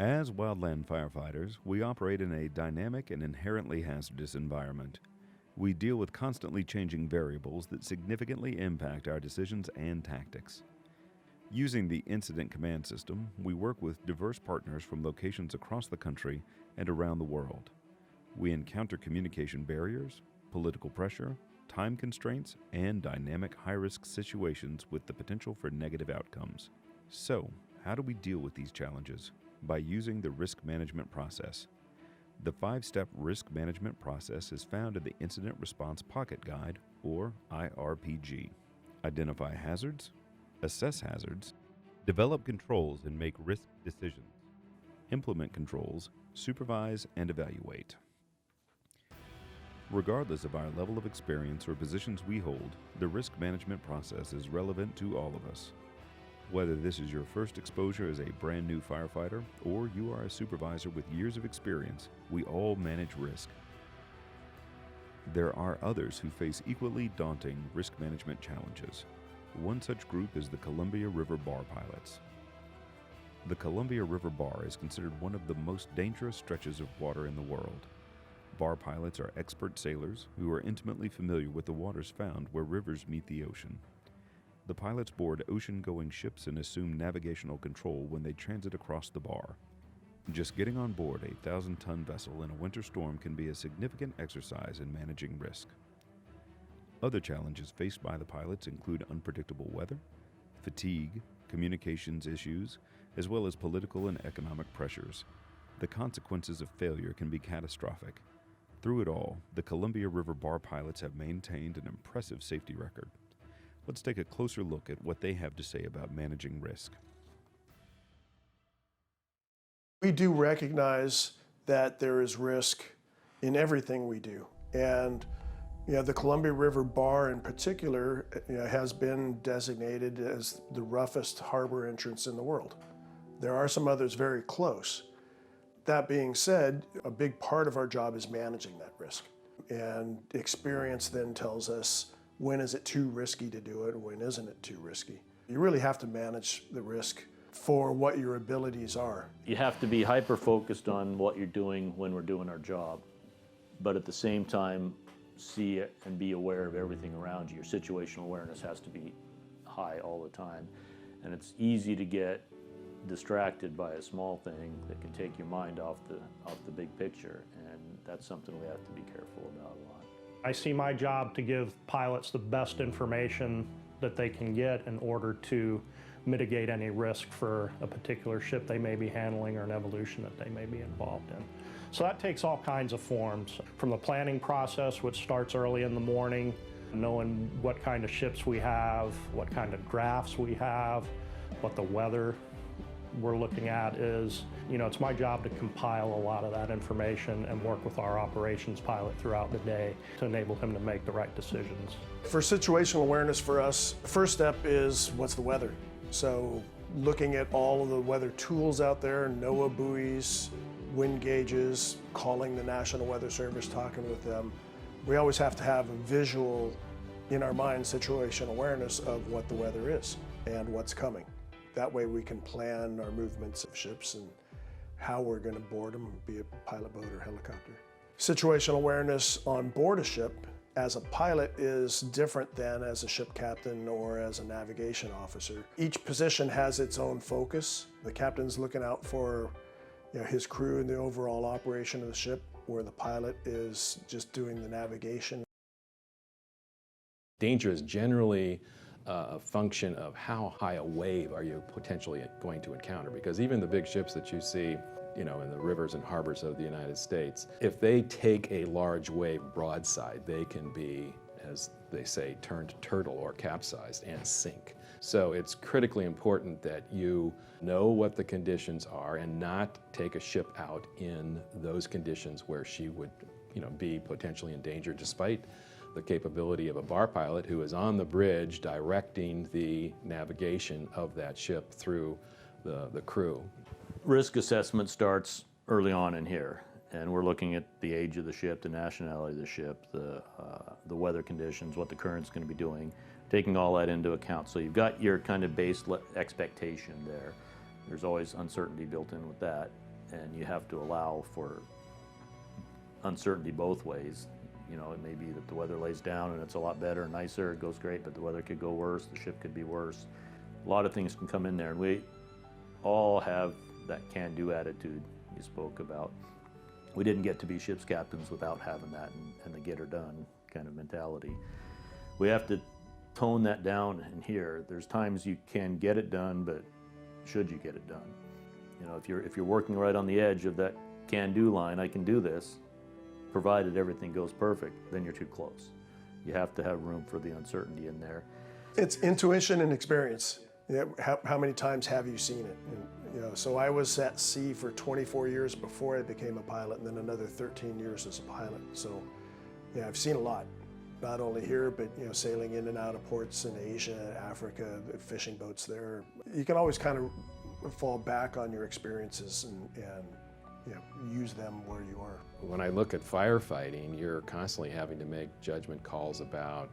As wildland firefighters, we operate in a dynamic and inherently hazardous environment. We deal with constantly changing variables that significantly impact our decisions and tactics. Using the Incident Command System, we work with diverse partners from locations across the country and around the world. We encounter communication barriers, political pressure, time constraints, and dynamic high-risk situations with the potential for negative outcomes. So, how do we deal with these challenges? By using the risk management process. The 5-step risk management process is found in the Incident Response Pocket Guide, or IRPG. Identify hazards, assess hazards, develop controls and make risk decisions, implement controls, supervise, and evaluate. Regardless of our level of experience or positions we hold, the risk management process is relevant to all of us. Whether this is your first exposure as a brand new firefighter or you are a supervisor with years of experience, we all manage risk. There are others who face equally daunting risk management challenges. One such group is the Columbia River Bar pilots. The Columbia River Bar is considered one of the most dangerous stretches of water in the world. Bar pilots are expert sailors who are intimately familiar with the waters found where rivers meet the ocean. The pilots board ocean-going ships and assume navigational control when they transit across the bar. Just getting on board a 1,000-ton vessel in a winter storm can be a significant exercise in managing risk. Other challenges faced by the pilots include unpredictable weather, fatigue, communications issues, as well as political and economic pressures. The consequences of failure can be catastrophic. Through it all, the Columbia River Bar pilots have maintained an impressive safety record. Let's take a closer look at what they have to say about managing risk. We do recognize that there is risk in everything we do. And the Columbia River Bar in particular has been designated as the roughest harbor entrance in the world. There are some others very close. That being said, a big part of our job is managing that risk. And experience then tells us when is it too risky to do it and when isn't it too risky. You really have to manage the risk for what your abilities are. You have to be hyper-focused on what you're doing when we're doing our job, but at the same time, see it and be aware of everything around you. Your situational awareness has to be high all the time, and it's easy to get distracted by a small thing that can take your mind off the big picture, and that's something we have to be careful about a lot. I see my job to give pilots the best information that they can get in order to mitigate any risk for a particular ship they may be handling or an evolution that they may be involved in. So that takes all kinds of forms, from the planning process, which starts early in the morning, knowing what kind of ships we have, what kind of drafts we have, what the weather we're looking at is. It's my job to compile a lot of that information and work with our operations pilot throughout the day to enable him to make the right decisions. For situational awareness for us, the first step is what's the weather? So looking at all of the weather tools out there, NOAA buoys, wind gauges, calling the National Weather Service, talking with them. We always have to have a visual in our mind situational awareness of what the weather is and what's coming. That way we can plan our movements of ships and how we're going to board them, be it pilot boat or helicopter. Situational awareness on board a ship as a pilot is different than as a ship captain or as a navigation officer. Each position has its own focus. The captain's looking out for his crew and the overall operation of the ship, where the pilot is just doing the navigation. Danger is generally a function of how high a wave are you potentially going to encounter, because even the big ships that you see in the rivers and harbors of the United States, if they take a large wave broadside, they can be, as they say, turned turtle or capsized and sink. So it's critically important that you know what the conditions are and not take a ship out in those conditions where she would be potentially in danger, despite the capability of a bar pilot who is on the bridge directing the navigation of that ship through the crew. Risk assessment starts early on in here, and we're looking at the age of the ship, the nationality of the ship, the weather conditions, what the current's going to be doing, taking all that into account. So you've got your kind of base expectation there. There's always uncertainty built in with that. and you have to allow for uncertainty both ways. You know, it may be that the weather lays down and it's a lot better and nicer, it goes great, but the weather could go worse, the ship could be worse. A lot of things can come in there, and we all have that can-do attitude you spoke about. We didn't get to be ship's captains without having that and the get-her-done kind of mentality. We have to tone that down in here. There's times you can get it done, but should you get it done? You know, if you're working right on the edge of that can-do line, I can do this, provided everything goes perfect, then you're too close. You have to have room for the uncertainty in there. It's intuition and experience. You know, how many times have you seen it? And, you know, so I was at sea for 24 years before I became a pilot, and then another 13 years as a pilot. So, yeah, I've seen a lot. Not only here, but you know, sailing in and out of ports in Asia, Africa, fishing boats there. You can always kind of fall back on your experiences and you know, use them where you are. When I look at firefighting, you're constantly having to make judgment calls about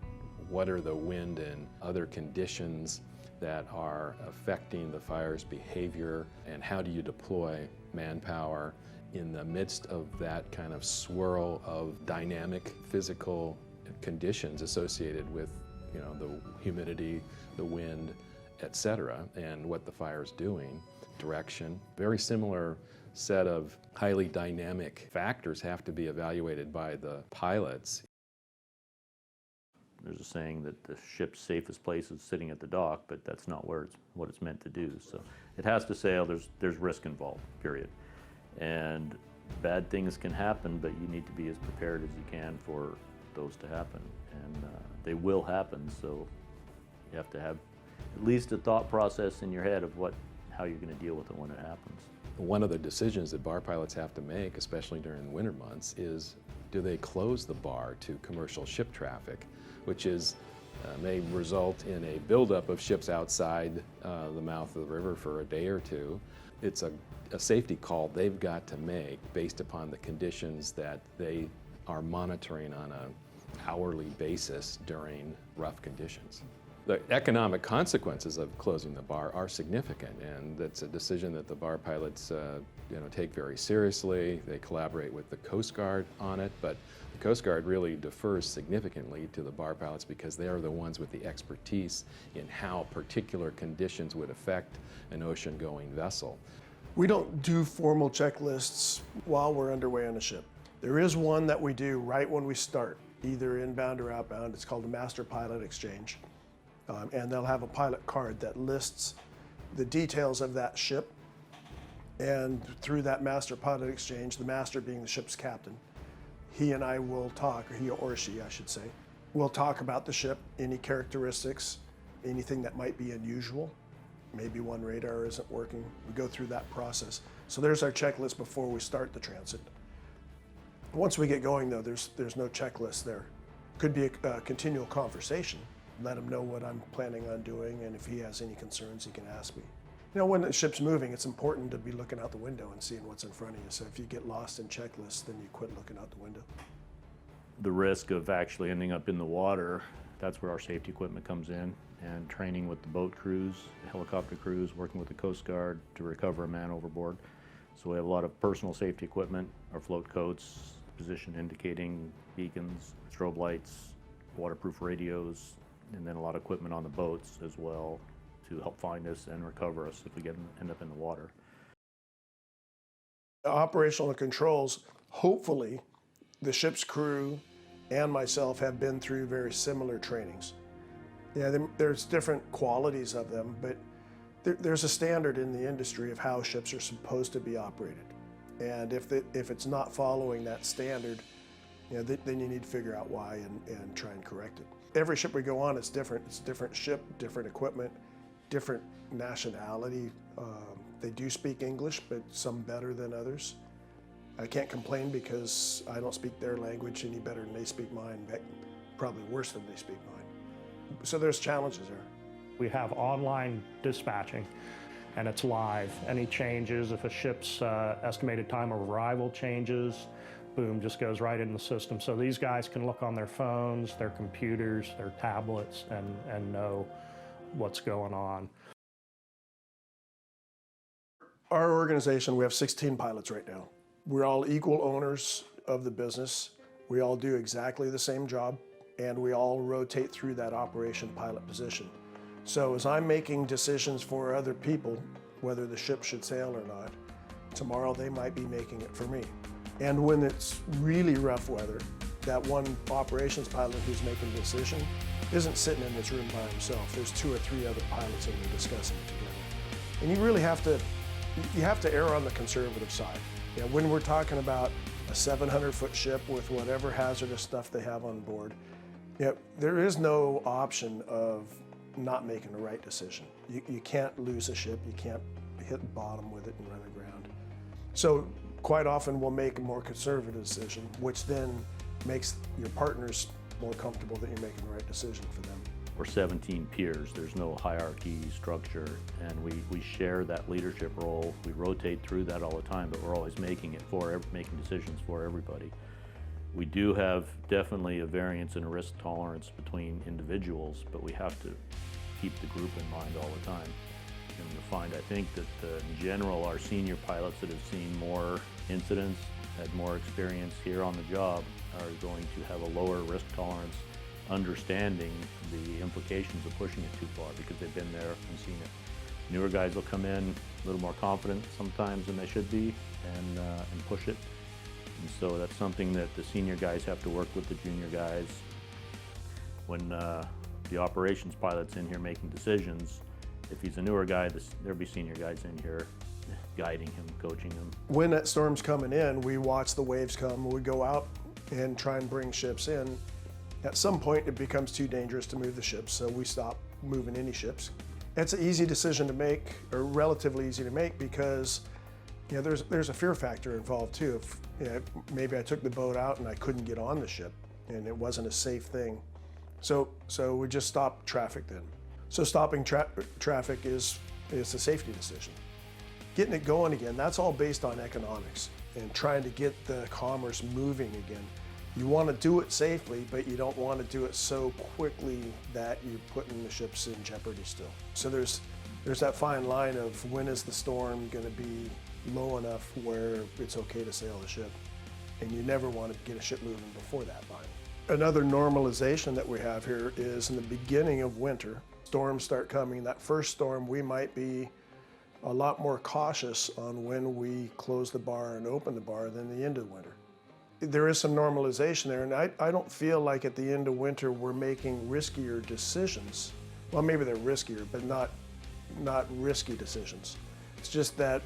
what are the wind and other conditions that are affecting the fire's behavior, and how do you deploy manpower in the midst of that kind of swirl of dynamic physical conditions associated with, you know, the humidity, the wind, etc., and what the fire's doing, direction. Very similar set of highly dynamic factors have to be evaluated by the pilots. There's a saying that the ship's safest place is sitting at the dock, but that's not what it's meant to do. So it has to sail, there's risk involved, period. And bad things can happen, but you need to be as prepared as you can for those to happen. And they will happen, so you have to have at least a thought process in your head of how you're going to deal with it when it happens. One of the decisions that bar pilots have to make, especially during the winter months, is do they close the bar to commercial ship traffic, which may result in a buildup of ships outside the mouth of the river for a day or two. It's a safety call they've got to make based upon the conditions that they are monitoring on an hourly basis during rough conditions. The economic consequences of closing the bar are significant, and that's a decision that the bar pilots take very seriously. They collaborate with the Coast Guard on it, but the Coast Guard really defers significantly to the bar pilots because they are the ones with the expertise in how particular conditions would affect an ocean-going vessel. We don't do formal checklists while we're underway on a ship. There is one that we do right when we start, either inbound or outbound. It's called a Master Pilot Exchange. And they'll have a pilot card that lists the details of that ship. And through that Master Pilot Exchange, the master being the ship's captain, he and I will talk, or he or she, I should say, will talk about the ship, any characteristics, anything that might be unusual. Maybe one radar isn't working. We go through that process. So there's our checklist before we start the transit. Once we get going, though, there's no checklist there. Could be a continual conversation. Let him know what I'm planning on doing, and if he has any concerns, he can ask me. You know, when the ship's moving, it's important to be looking out the window and seeing what's in front of you. So if you get lost in checklists, then you quit looking out the window. The risk of actually ending up in the water, that's where our safety equipment comes in, and training with the boat crews, helicopter crews, working with the Coast Guard to recover a man overboard. So we have a lot of personal safety equipment, our float coats, position indicating beacons, strobe lights, waterproof radios, and then a lot of equipment on the boats as well to help find us and recover us if we end up in the water. Operational controls, hopefully the ship's crew and myself have been through very similar trainings. Yeah, there's different qualities of them, but there's a standard in the industry of how ships are supposed to be operated. And if it's not following that standard, you know, then you need to figure out why and try and correct it. Every ship we go on, it's different. It's a different ship, different equipment, different nationality. They do speak English, but some better than others. I can't complain because I don't speak their language any better than they speak mine, probably worse than they speak mine. So there's challenges there. We have online dispatching, and it's live. Any changes, if a ship's estimated time of arrival changes, boom, just goes right in the system. So these guys can look on their phones, their computers, their tablets, and know what's going on. Our organization, we have 16 pilots right now. We're all equal owners of the business. We all do exactly the same job, and we all rotate through that operation pilot position. So as I'm making decisions for other people, whether the ship should sail or not, tomorrow they might be making it for me. And when it's really rough weather, that one operations pilot who's making the decision isn't sitting in his room by himself. There's 2 or 3 other pilots and they're discussing it together. And you really have to err on the conservative side. You know, when we're talking about a 700-foot ship with whatever hazardous stuff they have on board, you know, there is no option of not making the right decision. You can't lose a ship, you can't hit the bottom with it and run aground. So quite often we'll make a more conservative decision, which then makes your partners more comfortable that you're making the right decision for them. We're 17 peers, there's no hierarchy structure, and we share that leadership role. We rotate through that all the time, but we're always making decisions for everybody. We do have definitely a variance in risk tolerance between individuals, but we have to keep the group in mind all the time. And you'll find, I think, that in general, our senior pilots that have seen more incidents, had more experience here on the job, are going to have a lower risk tolerance, understanding the implications of pushing it too far because they've been there and seen it. Newer guys will come in a little more confident sometimes than they should be and push it. And so that's something that the senior guys have to work with the junior guys. When the operations pilot's in here making decisions, if he's a newer guy, there'll be senior guys in here guiding him, coaching him. When that storm's coming in, we watch the waves come, we go out and try and bring ships in. At some point it becomes too dangerous to move the ships, so we stop moving any ships. It's an easy decision to make, or relatively easy to make, because you know, there's a fear factor involved too. If, you know, maybe I took the boat out and I couldn't get on the ship and it wasn't a safe thing. So we just stop traffic then. So stopping traffic is a safety decision. Getting it going again, that's all based on economics and trying to get the commerce moving again. You want to do it safely, but you don't want to do it so quickly that you're putting the ships in jeopardy still. So there's that fine line of when is the storm going to be low enough where it's okay to sail the ship, and you never want to get a ship moving before that line. Another normalization that we have here is in the beginning of winter, storms start coming. That first storm, we might be a lot more cautious on when we close the bar and open the bar than the end of winter. There is some normalization there, and I don't feel like at the end of winter we're making riskier decisions. Well, maybe they're riskier, but not risky decisions. It's just that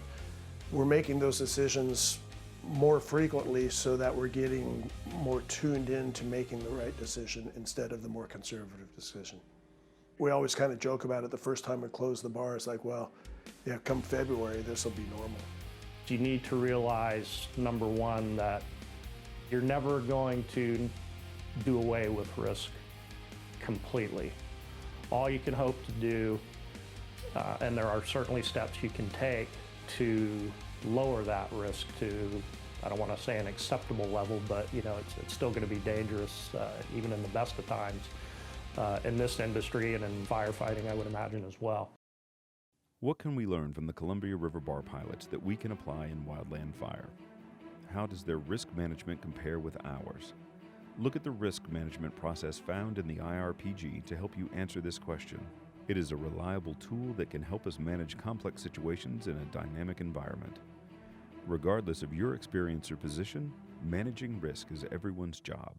we're making those decisions more frequently so that we're getting more tuned in to making the right decision instead of the more conservative decision. We always kind of joke about it the first time we close the bar. It's like, well, yeah, come February, this will be normal. You need to realize, number one, that you're never going to do away with risk completely. All you can hope to do, and there are certainly steps you can take to lower that risk to, I don't want to say an acceptable level, but you know, it's still going to be dangerous, even in the best of times, in this industry and in firefighting, I would imagine as well. What can we learn from the Columbia River Bar pilots that we can apply in wildland fire? How does their risk management compare with ours? Look at the risk management process found in the IRPG to help you answer this question. It is a reliable tool that can help us manage complex situations in a dynamic environment. Regardless of your experience or position, managing risk is everyone's job.